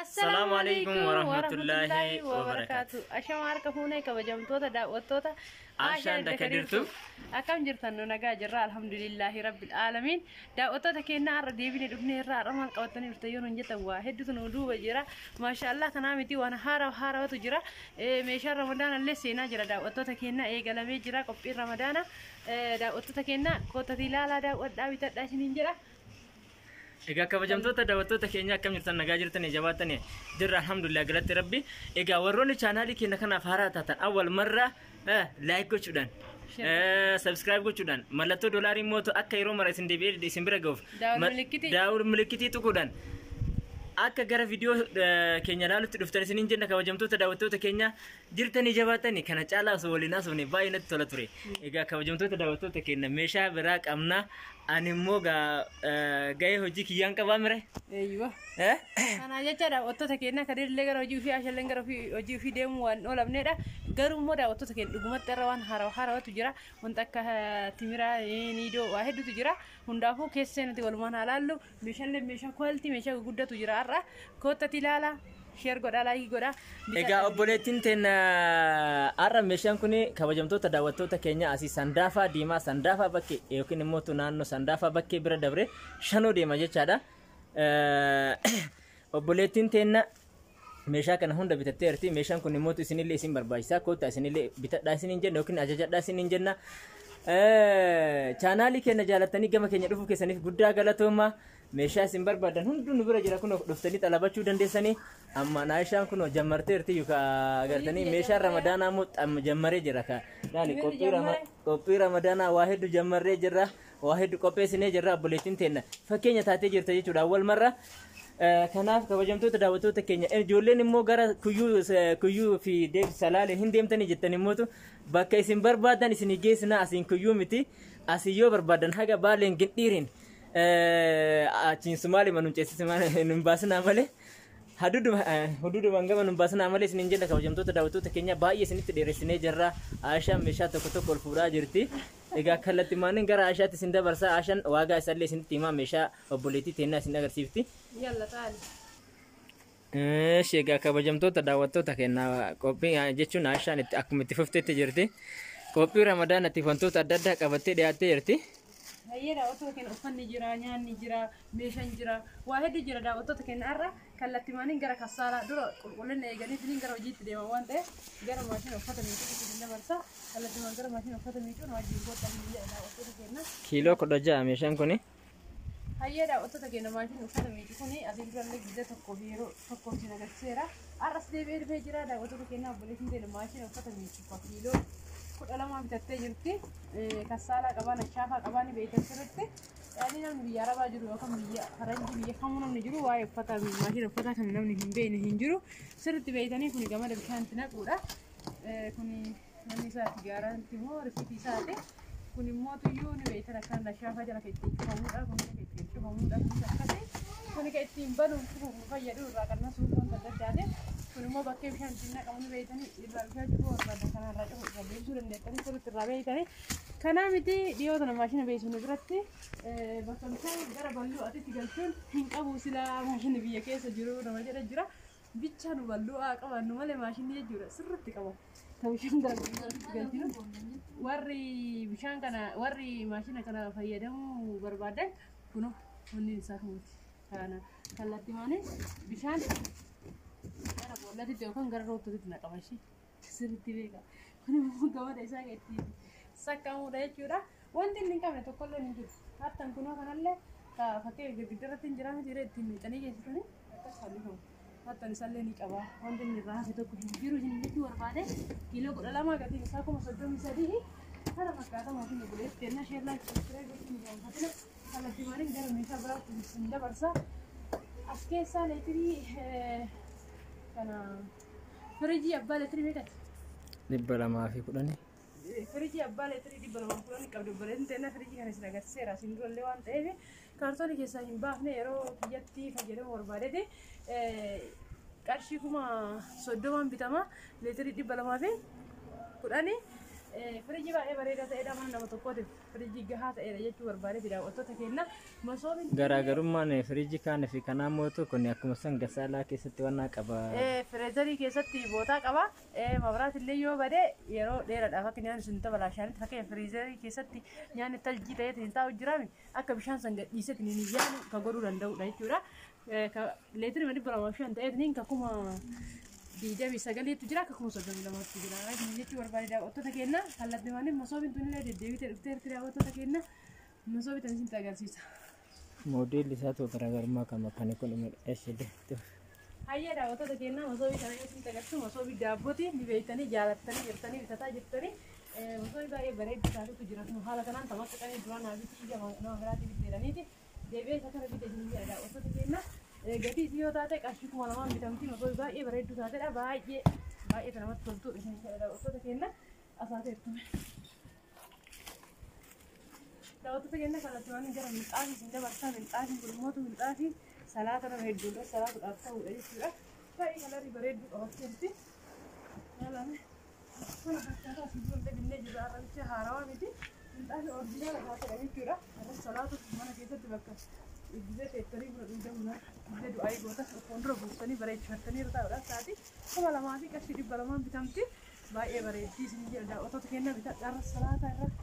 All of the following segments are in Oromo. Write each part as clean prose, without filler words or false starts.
السلام عليكم ورحمة الله وبركاته. أشمارك هوني كبجمتوتا دعوتوتا عشان دكدرتو أكم جرتنو نجا جرا الحمد لله رب العالمين دعوتوتا كنا أردي بني دبني الرا رمال قوتني بتيون جت واحد تنودو بجرا ما شاء الله تنامتي وأنا هارا وتجرا مشار رمضان اللي سينا جرا دعوتوتا كنا قلمي جرا كبير رمضان دعوتوتا كنا كوتا تلالا دعوت دعوت داشين جرا إيجا كبجمتوتا دعوتوتا كينيا كم جرتن نجاجرتني جواتني جرا الحمد لله قلت ربي إيجا وروني channelي كنا كنا فهراتة أول مرة لايك كوتشودان سبسكرايب كوتشودان ملتو دولاري موتو أكيرو مرة سندبير دي سمبرغوف داور ملكتي تكودان akka gara video keenya laalutti dhuftani sinin jenna kabajamtoota daawwattoota keenya jirtanii jabaatanii kana caalaa osoo waliin haasofne baay'ee natti tola ture. Egaa kabajamtoota daawwattoota keenya meeshaa biraa qabna ani immoo gahee hojii kiyyaan qabaa mire. Eeyyuu. Kana jecha daawwattoota keenya kadeellee gara hojii fi ashallee gara hojii fi deemuu waan oolabneedha. Garuu immoo daawwattoota keenya dhugumatti irra waan haarawatu jira. Wanta akka timiraa niidoo waa hedduutu jira. Hundaafuu keessee nuti walumaan haalaallu meeshaa kwaaltii meeshaa guddatu jira. Kota tilala share goda lagi goda ega obboleettiin teenya arra meeshaan kun kabajamtoota daawwattoota keenya asii Sandaafa Diimaa Sandaafa bakkee yookiin immoo naannoo Sandaafa bakkee bira dabre shanoo deema jechaadha. Obboleettiin teenya meeshaa kana hunda bitatteerti. Meeshaan kun immoo isinillee isin barbaachisa. Kota isinillee bitadhaa isinin jenna yookiin ajajadhaa isinin jenna. Channelii keenya jaalatanii gama keenya dhufu keessaniif guddaa galatooma. Meeshaa isin barbaadan hunduu nu bira jira kun dhuftanii xalabachuu dandeessanii. Amma naashaan kun jammarteerti yookaan agartanii meeshaan ramadaanaa moo jammaree jira ka daali qophii ramadaanaa waa hedduu jammaree jira waa hedduu qopheessinee jira obboleettiin teenya fakkeenya taatee jirta jechuudha wal marra. Kanaaf kabajamtoota daawwattoota keenya ijoolleen immoo gara kuyyuu fi deebi salaalee hin deemtanii jettan immoo bakka isin barbaadan isin geessina asin kuyyuu miti asin yoo barbaadan haga baaleen gindhiirin achiin Somaali manum ceesisii nun baasnaa malee hududu mangama nun baasnaa malee isin jenna kabajamtoota daawwattoota keenya baay'ee isinitti dheeressinee jirra. Aashaan meeshaa tokko ol fuudhaa jirti. Egaa kallattii maaniin gara Aashaatti isin dabarsaa. Aashaan waagaa isaallee isinitti himaa meeshaa obboleettii teennaa isin agarsiifti. Yalla taali. Egaa kabajamtoota daawwattoota keenya qophii jechuun Aashaan akkuma itti fufteetti jirti. Qophii ramadaanatti wantoota adda addaa qabattee dhiyaattee jirti. Hayyee daawwattoota keenya uffanni jira, nyaanni jira, meeshaan jira, waa hedduu jira daawwattoota keenya irra kallattii maaniin gara kassaalaa dura qulqullina eeganii isiniin gara hojiitti deeman waan ta'eef gara maashina uffata miicuutti isin dabarsa. Kallattii maan gara maashina uffata miicuun wajjin godhan daawwattoota keenya. Kiiloo 16 meeshaan kuni. Hayyee daawwattoota keenya maashina uffata miicuu kuni asiin durallee gidda tokko yeroo tokko isin agarsiiseera. Har'as deebi'ee dhufee jira daawwattoota keenya obboleettiin teenya maashina uffata miicuu kiiloo 12 bitattee jirti. Kassaalaa qabaan shaafaa qabaan beektan sirriitti. Yaani namni biyya arabaa jiru yookaan biyya faranjii biyya kamuu namni jiru waa'ee uffata maashina uffataa kan namni hin beekne hin jiru. Sirriitti beektanii kun gamada bishaanitti naquudha. Kun namni isaatti gaaranti moo rifiti isaati. Kun immoo tuyyuu ni beektan akkan shaafaa jala kan ittiin cufamuudha. Kun kan ittiin cufamuudha. Kun akkasii. Kun kan ittiin banuun fayyadu irraa kan suuqoon adda addaate. Kun immoo bakkee bishaan ittiin naqamu ni beektanii irraa bishaan cufuu barbaadan kanarraa cufu irraa beeksisuu dandeessanii sirriitti irraa beektanii. Kanaa miti dhiyoo kana maashina beeksisnu biratti bakka bishaan gara bal'oo atitti galchuun hin qabu silaa maashina biyya keessa jiru nama jedha jira. Bicha nu bal'oo qabannu malee maashinni jechuudha sirriitti qaba. Kan bishaan gara bal'oo atitti galchinu warri bishaan kana warri maashina kana fayyadamuu barbaadan kunoo wanni isaa kumuti. Kana kallattii maanii bishaan gara boolatitti yookaan gara roottootti naqama ishee sirriitti beeka. Kun immoo gamada isaa ittiin sakkamuudha jechuudha. Wanti inni hin qabne tokkollee ni jiru. Hattan kunoo kanallee fakkii girgiddarratti hin jiraanne jiree ittiin miidhanii geessitanii akkas hallifamu. Hattan isaallee ni qaba. Wanti inni irraa hafe tokko hin jiru hin jechuu barbaade kiiloo 12 gatiin isaa 33 kana fakkaata maatiin obboleetti kennaa sheellaa kiree gochuun gaafatatina kallattii maaliin gara meeshaa biraatti hin dabarsa. As keessaa leetirii kana firiijii abbaa leetirii meeqati? 210. Firiijii abbaa leetirii 210 qabdu obboleettiin teennaa firiijii kana isin agarsiiseera isin durallee waan ta'eef kaartoonii keessaa hin baafne yeroo kiyyatti fayyadamuu barbaadete qarshii 30 bitama leetirii 210 فريجي بقى بريدة تأيدا ما نبغى تقول فريجي جهات أيدا يجوا برباري بيدا وتوتا كنا مسوي garaagarummaan firiijii kaan fi kanaa mootu kun akkuma san gasaalaa keessatti waan qaba. فريزري كيستي بوتا كبا مبرات اللي يو بدي يرو دير دافا كنيان سنتا بلا شان تفكي فريزري كيستي يعني تلجي تايت انتا وجرامي اكا بشان سنگ ديست ني نيان كغورو دندو دايتورا ليتر مدي بلا وشان تايت نين ككما ديجا بيسغلي تجرا ككما سدن لما تجرا ني نيتي ورباري دا اوتو تكينا خلت ديواني مسوبين توني دي ديوي تر تر اوتو تكينا مسوبي تنسين تاغرسيسا moodilli isaa ta'u garaagarummaa qaba kan kun eshide هيا دا وتو تكينا مسوبي تاني سين تاغرسو مسوبي دابوتي ني بيتاني جالتاني جرتاني بتاتا جرتاني مسوبي باي بريد تاسو تجرا نو حالا كان تمام كان دوان ابي تيجا نو غراتي بيترانيتي ديبي سكر بيتجني دا وتو تكينا gati siyo taate qarshii kuma lamaan bitamti masoo baay'ee bareeddu taatedha baay'ee kan namatti toltu isheen daawwattoota keenya asaateertume daawwattoota keenya kanatti waan gara minxaafii isin dabarsaa minxaafiin gurmootu minxaafii salaata nama hedduudha salaatuudhaaf ta'uudha jechuudha baay'ee kalarii bareeddu qabatteerti yaalame kana fakkaataa asii duratti binnee jirra arrabicha haarawaa miti minxaafii orjinaala taatedha jechuudha irratti salaatu mana keessatti bakka إجازة الطريق ودمنا بدو أي بوتا كونتر بوسني بريد شرطني رتا ولا ساعتي كم لما في كشري بلمان بتمتي باي بريد تيجي نجي دا أوتو تكينا بيتا دار الصلاة الرت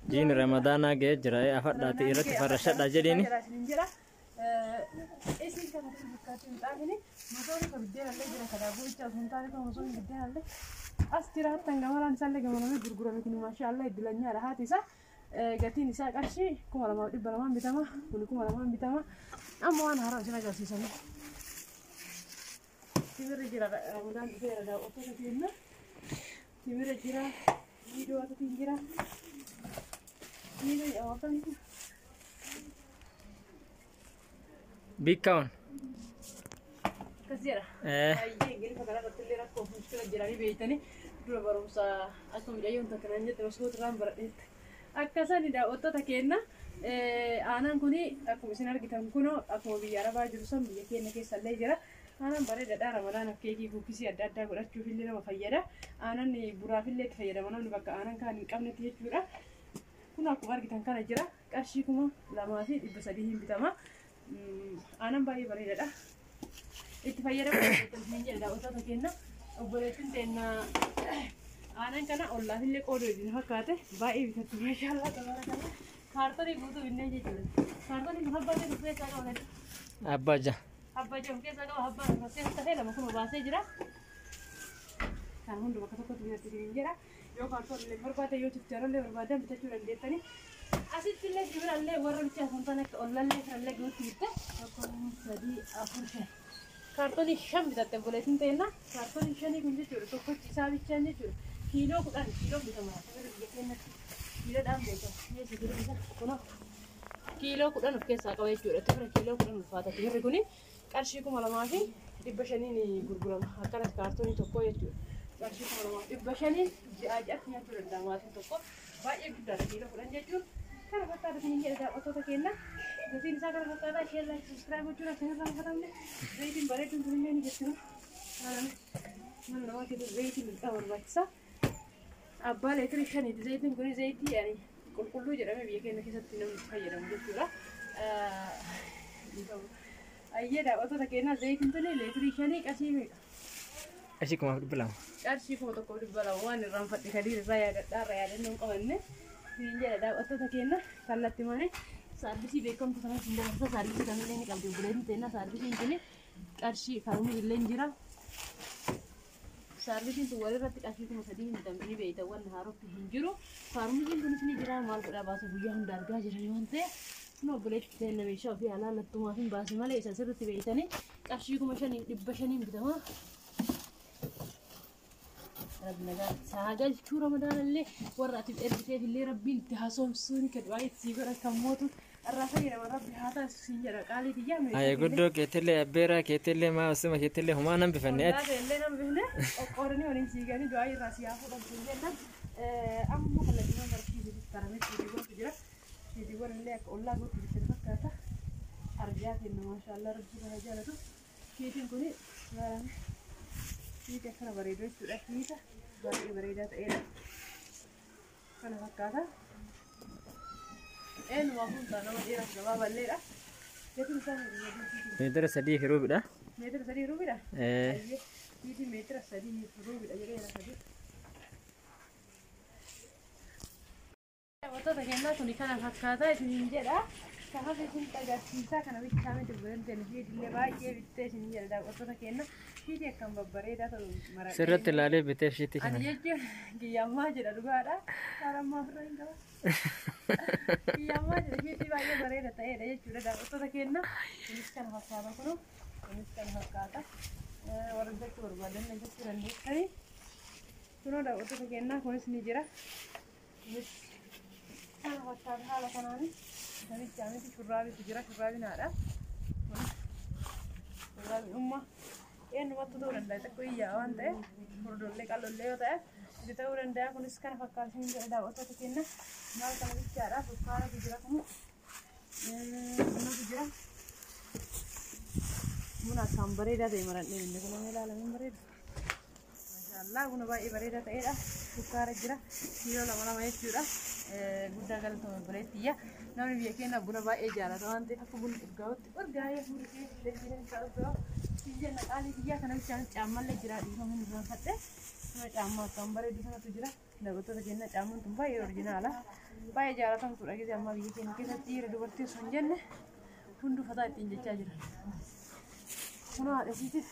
جين رمضان أجي جراي أفرد داتي إيرت فرشة داجريني إيش كان في مكاتب تاني مزوري كبدين الله جرا كذا بوي تاسون تاني كمزوري بدين الله أستراحة تنجمران سالة كمان بيرجورا لكن ما شاء الله الدنيا راحت إذا gati ni sa qarshi kuma lama dibba lamaan bitama kun kuma lamaan bitama amma waan haaraa isin agarsiisani timirri jira ramadaan dhufeera daawwattoota keenya timirri jira viidiyoo atatiin jira viidiyoo yaawwatanii bikkaawwan akkas jedha baay'ee gilfa kanarratti illee rakkoo mushkila jiranii beeytanii dura barumsaa akka midhayyoon takka naan jette masgoota irraan baradheetta akkasani daawwattoota keenya aanaan kuni akkuma isin argitan kunoo akkuma biyya arabaa jiru san biyya keenya keessa illee jira aanaan bareedaadha ramadaan keekii kuukisii adda addaa godhachuuf illee nama fayyada aanaan buraaf illee itti fayyadama namni bakka aanaan kaan hin qabnetti jechuudha kun akkuma argitan kana jira qarshii kuma 2,300 hin bitama aanaan baay'ee bareedaadha itti fayyadama hin jedha daawwattoota keenya obboleettiin teenya aanaan kana ollaaf illee qooduu idin fakkaate baay'ee bitatti maashaallah tabarakallah kaartonii guutuu binnee jechuudha kaartonii kun habbaa jedhu keessaa qaba abbaa jedhu keessaa qaba habbaa dhufatee ta'ee lama kuma baasee jira kan hundi bakka tokkotti bitatti hin jira yoo kaartoon illee barbaade yoo tijjaarollee barbaadan bitachuu dandeettanii asitti illee jibirallee warra bichaa sun tan akka ollallee kanallee guutti bitte 1 2 3 4 kaartonii 5 bitatte obboleettiin ta'enna kaartonii 5 kun jechuudha tokkochi isaa bichaan jechuudha kiiloo 10 kiiloo bitama kiiloo dhaan beekamu meeshaa kiiloo bisa kuna kiiloo 10 of keessaa qaba jechuudha tira kiiloo 10 ulfaata tirri kuni qarshii 2,500 gurgurama akkanas kaartoonii tokko jechuudha qarshii 2,500 ji'aatti nyaachuu danda'a maatiin tokko baay'ee guddaadha kiiloo 10 jechuun kana fakkaata isin jedha daawwattoota keenya gatiin isaa kana fakkaata ishee laayik sabiskiraayib gochuun akka irraa hin fatamne zayitiin bareeduun kun illee ni jechuudha mana namaa keessatti zayitiin milqaa barbaachisa abbaa leetirii 5 zayitiin kun zayitii yaani qulqulluu jedhamee biyya keenya keessatti namni fayyadamu jechuudha ayyee daawwattoota keenya zayitiin tuni leetirii 5 qashii meeqa qarshii 2,200 qarshii 1,200 waan irraan fadhi kadii irraa yaadadhaa yaadannoo qabanne siin jedha daawwattoota keenya kallatti malee saarbisii beekamtu kanas hin dabarsa saarbisii kamillee ni qabdi obboleettiin teenya saarbisiin kun qarshii farmii illee hin jira saarbisiin tun walirratti qarshii 3,000 hin bitamni beeyta waan haarootti hin jiru farmiin kunis ni jira maal godhaa baasa guyyaa hunda argaa jiranii waan ta'eef kun obboleettiin teenya meeshaa ofii alaalattumaaf hin baase malee isa sirriitti beeytanii qarshii 5,500 bitama ربنا قال ساجل شو رمضان اللي ورات الاربتي اللي ربي تحاسوسوني كدواي تسيغر كموتو الرافي لما ربي هذا سيجر قال لي يا مي اي غدو كيتلي ابيرا كيتلي ما اسمه كيتلي هما نم بفنيت لا اللي نم بفنه اقورني ولين سيغاني دواي راسي اخو دجنا ام خلينا نركز في الترميم في ديور كجرا في ديور اللي والله قلت بتفكرت ارجعت انه ما شاء الله ربي هجالته كيتين كوني في كثرة بريدة سورة كيسة بريدة بريدة إيه kana fakkaata. Eenyuma kun taanama dheeraa gabaabaa balleedha. Gatiin isaa meetira 3 fi ruubidha. meetira 3 ruubidha. Fiitii meetira 3 ruubidha jedhee sadii. Wantoota kennaa kun kana fakkaata isin jedha. Kafa isin agarsiisaa kana bichaa miti bu'een fiitillee baay'ee bittee isin jedha. Wantoota kennaa fiitii akkam babbareedaa ta'u mara. Sirratti ilaalee bitee fiitii kana. Ani jechuun kiyyammaa jedha dhugaadha. Saarammaa ofirra hin qaba. Kiyyammaa jedha fiitii baay'ee bareeda ta'edha jechuudha. Wantoota kennaa kunis kana fakkaata kunu kunis kana fakkaata. Warra jechuu barbaadan jechuu dandeessanii. Kunoo wantoota kennaa kunis ni jira. Kunis kana fakkaata haala kanaanis. Namicha miti shurraabitu jira shurraabiin haadha. Shurraabiin umma eenyumatti ta'uu danda'a xiqqoo iyyaa waan ta'eef furdollee qal'ollee yoo ta'e itti ta'uu danda'a. Kunis kana fakkaatu hin jedha daawwattoota keenya maal kana bichaadha sukkaaratu jira kun bunatu jira. Buna akkaan bareedaa ta'e maradhee inni kun ilaalamiin bareeda. Maashaallah buna baay'ee bareedaa ta'edha. Sukkaara jira kiiloo 2 jechuudha. Guddaa galatoomaa bareediyya. Namni biyya keenya buna baay'ee jaalata waan ta'eef akka bunni urgaa'utti urgaa'ee fuudhee illee jireenya isaa urgaa'u. Jenna qaalii biyyaa kana bichaan caammallee jira dhiifamuun irraan fadhe. Nama caammaa akkaan bareedu sanatu jira. Daawwattoota keenya caammaan tun baay'ee orjinaala. Baay'ee jaalatamtuudha gisee ammaa biyya keenya keessatti dhiira dubartii osoo hin jenne hundi uffataa ittiin jechaa jira. Kunoo haadha isiitiif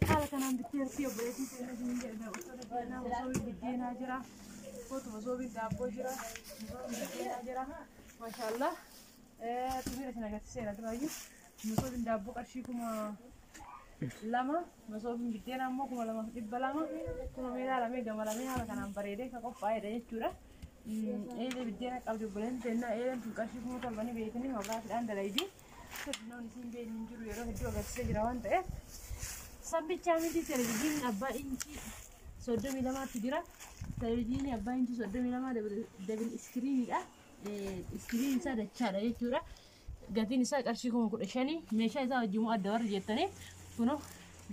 haala kanaan bittee hirtii obboleettii keenya hin jedhe daawwattoota keenyaa masoobii biddeenaa jira. Foto masoobii daabboo jira. Masoobii biddeenaa jira. Maashaallah. Tumiira isin agarsiiseera duraayyuu. Masoobiin daabboo qarshii 2,000. Masoobiin biddeenaa immoo 2,200. Kunoo meeshaa lamee gama lamee haala kanaan bareedee kan qophaa'edha jechuudha. Eelee biddeena qabdi obboleen teennaa eeleen tun qarshii 7,000 beekanii mabraatiidhaan dalaydii. Namni isin beekni hin jiru yeroo hedduu agarsiisee jira waan ta'eef. Sabbichaa miti televizyiiniin abbaa inchii 32 jira. Televizyiinii abbaa inchii 32 dabil iskiriinidha. Iskiriin isaa dachaadha jechuudha. Gatiin isaa qarshii 15,000. Meeshaa isaa wajjin immoo adda warra jettanii kunoo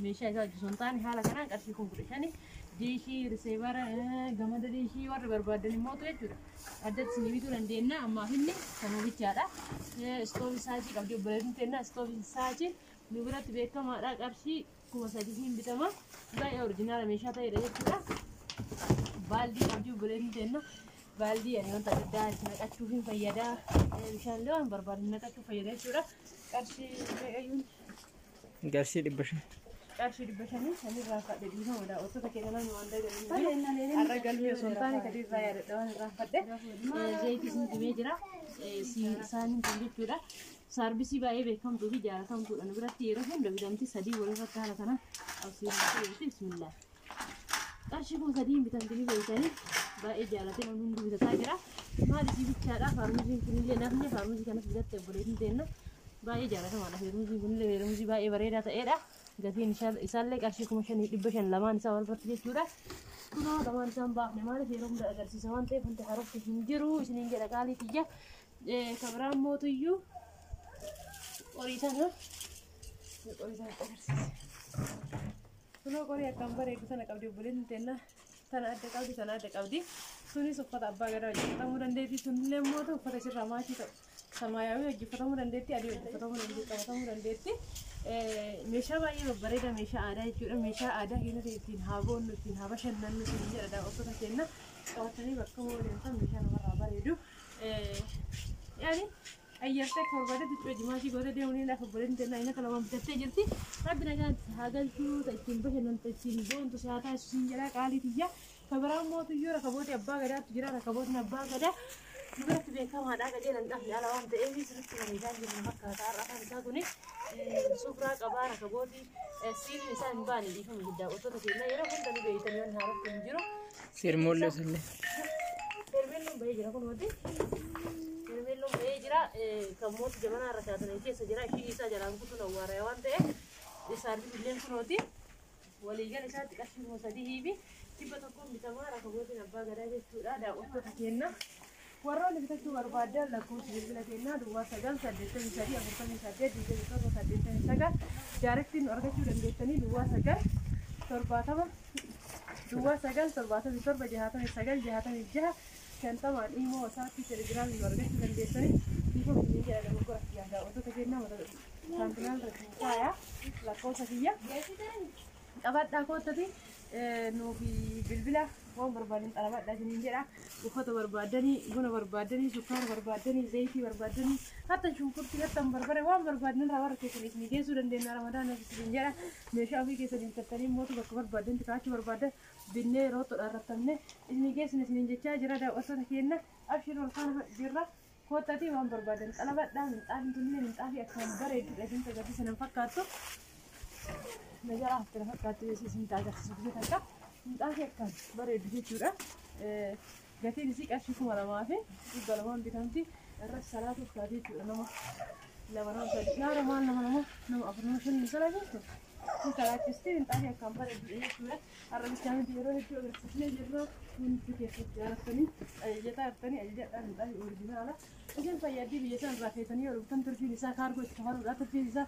meeshaa isaa wajjin sun taane haala kanaan qarshii 15,000. Diishii riseevara gamada diishii warra barbaadan immoo jechuudha. Addatti isin bituu dandeenya ammaaf inni kanuma bichaadha. Istoovii saatii qabdi obboleettiin teennaa istoovii saatii nu biratti beekamaadha qarshii 3,000 bitama. Baay'ee orjinaala meeshaa ta'edha jechuudha. Baaldii qabdi obboleettiin teennaa. Baaldii ani wanta adda addaa naqachuuf hin fayyada. Bishaanillee waan barbaadan naqachuuf fayyada jechuudha. Qarshii meeqayyuun? Qarshii 500. Qarshii 500 sanirraa fadhe dhiifama daawwattoota keenya namni waan dagaluun har'a galmee osoo hin taane gadiirraa yaadadha waan irraa fadhe. Zayitii isin dhibee jira. Isaaniin kun jechuudha. Saarbisii baay'ee beekamtuu fi jaalatamtuudha. Nu biratti yeroo hunda bitamti 3 walirratti haala kanaan qabsiifamtee bismillah. Qarshii 3,000 bitamtanii beekanii baay'ee jaalatee namni hundi bitataa jira. Maal isii bichaadha faarmuuziin kunillee nafni faarmuuzii kanas bitatte obboleettiin teenna baay'ee jaalatamaadha. Faarmuuziin kunillee faarmuuzii baay'ee bareedaa ta'edha. Gatiin isaallee qarshii 5,500 lamaan isaa walirratti jechuudha. Kunoo lamaan isaan baafne maaliif yeroo hunda agarsiisa waan ta'eef wanti haarofti hin jiru isiniin jedha qaalii kiyya. Kabiraan mootuyyuu qorii sana agarsiisa. Kunoo qorii akkam bareedu sana qabdi obboleettiin teenna sana adda qabdi sana adda qabdi. Sunis uffata abbaa gadaa hojjetamuu dandeetti. Sunillee immoo uffata isirraa maashii ta'u. Samaayyaawii hojjetamuu dandeetti. Adii hojjetamuu dandeetti. Meeshaa baay'ee babbareeda meeshaa aadaa jechuudha. Meeshaa aadaa keessatti ittiin haa boonnu ittiin haa bashannannu isin jedha daawwattoota keenya qabatanii bakka moodeemsan meeshaa namarraa bareedu. Yaani ayyartee akka barbaadetti itti jimaashii gootee deemuun lafa obboleettiin teennaa inni kana waan bitattee jirti. Rabbi nagaan haa galchuu ittiin bashannantu ittiin boontu si haa taasisu isin jedha qaalii tiyya. Kabiraan mootuyyuu rakabooti abbaa gadaatu jira rakabootiin abbaa gadaa. Nu biratti beekamaadha qajeelan dhabni ala waan ta'eef sirriitti bareedaa jiru fakkaata. Har'a kan isaa kuni sufraa qabaa rakabooti siilni isaa hin baane dhiifama guddaa wantoota keenya yeroo hunda nu beeytanii waan haarofti hin jiru. Sirmoollee sallee. Sirmeelloon bahee jira kunuuti. Sirmeelloon bahee jira kan mootu jabanaa irra kaatanii keessa jira ishii isaa jalaan kutuun awwaara waan ta'eef saarbi illeen kunuuti. Waliigal isaatti qarshii 3,000 fi 100 bitamaa rakabootiin abbaa gadaa jechuudha daawwattoota keenya. Warroonni bitachuu barbaadan lakkoofsi bilbila keenyaa duwwaa 983 48 27 jaarettiin argachuu dandeessanii duwwaa 9 70 duwwaa 9 77 69 66 شنطة مع الإيمو وساتي تليجرام ورقة لنديسني يفهم من جاي لما قرأت يا دا وتتكلم ولا كانتنا الرجال لا كوسة فيها أبد أكوتتي إنه في بالبلة وان بربادين طلبات لازم ينجرا وخطة بربادني جونا بربادني سكر بربادني زيتي بربادني حتى شنكرتي حتى بربادة وان بربادين راور كيسني اسمي كيسو دندنا رمضان نفس ينجرا مشى في كيسني تتني موت بربادين تكاتي بربادة بيني روت الرتمنة اسمي كيسني اسمي جتة جرا دا وصلنا كينا أبشر والخان جرا كوتتي وان بربادين طلبات دا من طالب دنيا من طالب أكثر بريد لكن تجدي سنفكرتو نجار أحد فكرت يسيسين تاجر سبزة تاجر نتأكد كان بريد بيجورا قتي نسيك أشوفه ولا ما في يبغى لما بيكمتي الرأس سلطة وكذي نما لما نما نما أفرمشون مثلا جوته مثلا كستير نتأكد كان بريد بيجورا الرأس كمان تيرو هتشوف الرأسين جرا من فكرة تجارة تاني أجداد تاني أجداد أنا أوريجينال إذا فيادي بيجان رافي تاني وربطان ترفي لسا كارغو تكفلوا لا ترفي لسا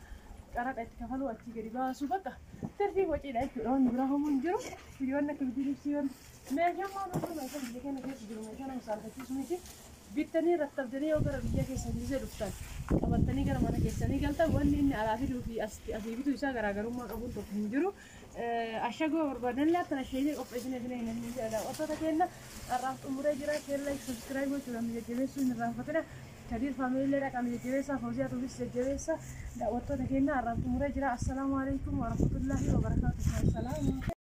قرأت تكفلوا أتيجي باسو بقى ترفي وجه لا يكون براهم منجرو فيديونا كبير سيون ما جمع نقول ما كان بيجي كنا كيس جرو ما كان مسافة كيس ميجي بيتني رتب دني وقرأ بيجي كيس سنجزء رفتان أبى تاني كنا mana كيس تاني قلتا واني إن على فيديو في أسي بيتو إسا قرأ قرو ما قبول تفهمجرو أشجع بربادن لا ترى شيء أوبشن هنا نجي على أوتو تكينا الرافت أموري جرا شير لايك سبسكرايب وشلون ميجي سوين الرافتنا كدير فاميلي لك عم يجي بيسا فوزية تبيس يجي بيسا لا أوتو تكينا الرافت أموري جرا السلام عليكم ورحمة الله وبركاته السلام